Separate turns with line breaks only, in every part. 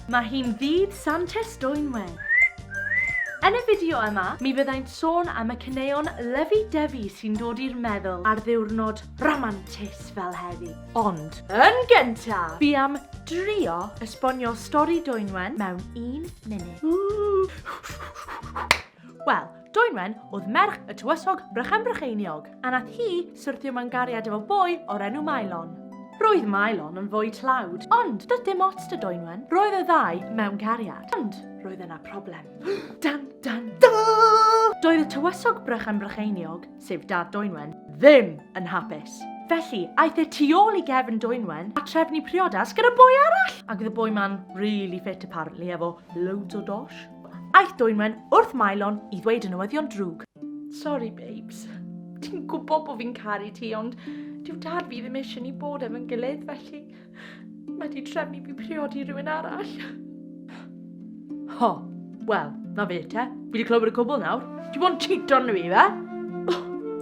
Mae hi'n ddydd Santes Dwynwen. Yn y fideo yma, mi fyddai'n sôn am y caneuon lyfu-dyfu sy'n dod i'r meddwl ar ddiwrnod ramantus fel heddi. Ond, yn gyntaf, fi am drio esbonio stori Dwynwen mewn 1 munud. Wel, Dwynwen oedd merch y tywysog Brycheiniog, a nath hi syrthio mewn gariad efo boi o'r enw Maelon. Roedd Maelon yn fwy tlawd, ond doedd dim ots dy Dwynwen. Roedd y ddau mewn cariad, ond roedd yna problem. Dan, dan, da! Doedd y tywysog Brycheiniog, sef dad Dwynwen, ddim yn hapus. Felly, aeth e tu ôl i gefn Dwynwen a trefnu priodas gyda boi arall. Ac oedd y boi man really fit apparently efo loads o dosh. Aeth Dwynwen wrth Maelon i ddweud y newyddion drwg. Sorry babes, ti'n gwybod bod fi'n caru ti, ond dyw dad fi ddim eisiau ni bod efo'n gilydd, felly mae di trefnu fi priodi rhywun arall. Ho, wel, na fe te. Fi wedi clywed y cwbl nawr. Ti'n bod yn cheat arno fi, fe?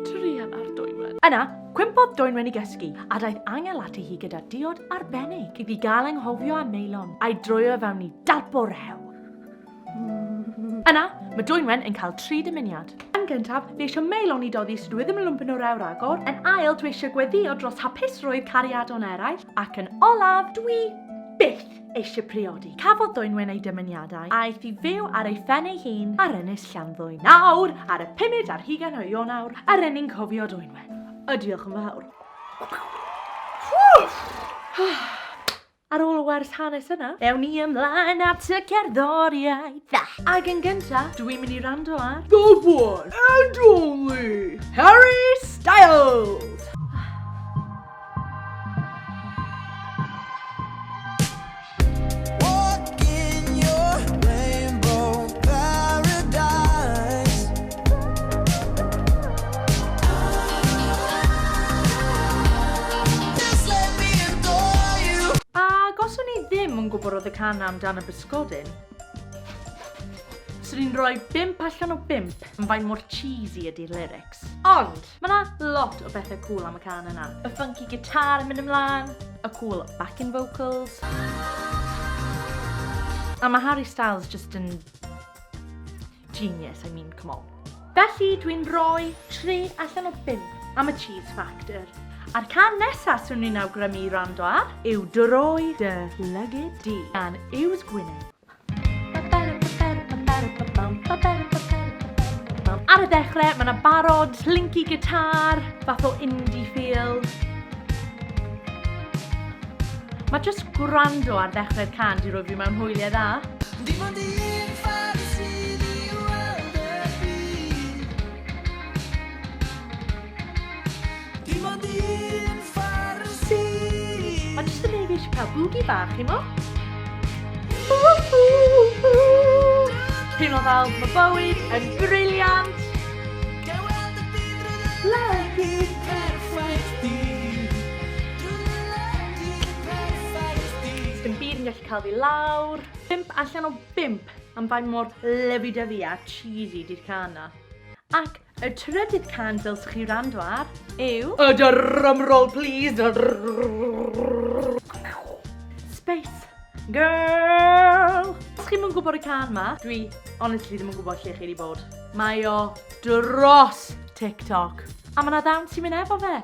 Trian ar Dwynwen. Yna, cwympodd Dwynwen i gysgu, a daeth angel ati hi gyda diod arbennig iddi gael enghofio am Maelon, a'i drwyo fewn i dalp o rew. Yna, mae Dwynwen yn cael 3 dymuniad. Yn gyntaf, fe eisiau Maelon i doddi sydd ddim yn lwmpyn o rew ragor. Yn ail, dwi eisiau gweddio dros hapusrwydd cariadon eraill. Ac yn olaf, dwi byth eisiau priodi. Cafodd Dwynwen ei dymuniadau, a aeth i fyw ar ei phen ei hun ar Ynys Llanddwy. Nawr, ar y 5 ar 20 o Ionawr, ar enni'n cofio Dwynwen. Diolch yn fawr. Ar ôl y wers hanes yna, ewn ni ymlaen at y cherddoriaeth. Ac yn gyntaf, dwi'n mynd i rando ar the one and only Harry Styles. Yn gwybod oedd y can amdan y bysgodyn. So ni'n rhoi 5 allan o 5 yn fain mor cheesy ydy'r lyrics. Ond, mae yna lot o bethau cool am y can yna. Y funky gitar yn mynd ymlaen, y cool backing vocals. A mae Harry Styles just yn genius, come on. Felly dwi'n rhoi 3 allan o 5 am y cheese factor. A'r can nesaf swn ni'n awgrymu i rando ar yw Droi dy lygyd di gan Iws Gwynedd. Ar y dechrau, mae yna barod, slinky gitar, fath o indie feel. Mae jyst gwrando ar ddechrau'r can di roi fi mewn hwyliau dda. Mae jyst yn ei eisiau cael bwgi bach, mo? Teimlo fel mae bywyd yn briliant. Sdim byd yn gallu cael fi lawr. 5 allan o 5 am fain mor lyfu-dyfu a cheesy di'r can na. Ac y trydydd can dylsech chi rando ar yw... drum roll please! Space Girl! Os chi'n mynd gwybod y can ma, dwi honestly ddim yn gwybod lle chi wedi bod. Mae o dros TikTok. A mae yna ddawn sy'n mynd efo fe.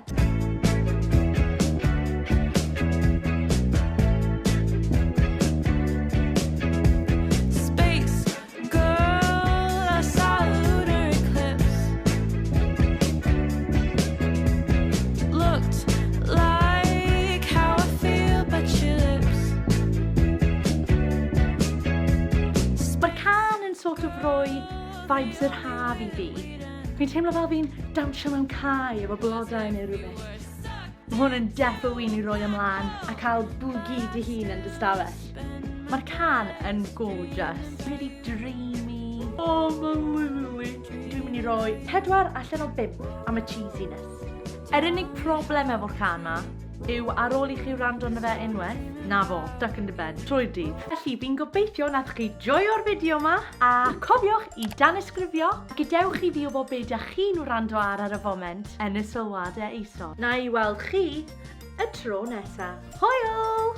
Sort of roi vibes yr haf i fi. Fi'n teimlo fel fi'n dawnsio mewn cae efo blodau neu rhywbeth. Mae hwn yn defo wyn i roi ymlaen a cael bwgi dy hun yn dy stafell. Mae'r can yn gorgeous. Really dreamy. Oh, mae'n lovely. Dwi'n mynd i roi 4 allan o 5 am y cheesiness. Yr unig problem efo'r can ma yw ar ôl i chi wrando na fe unwaith, na fo, duck in the bed, trwy'r dydd. Felly, fi'n gobeithio nath chi joio'r fideo yma, a cofiwch i Tanysgrifia, a gadewch chi fi o bob beth a chi'n wrando ar y foment yn y sylwadau isod. Na i weld chi y tro nesaf. Hwyl!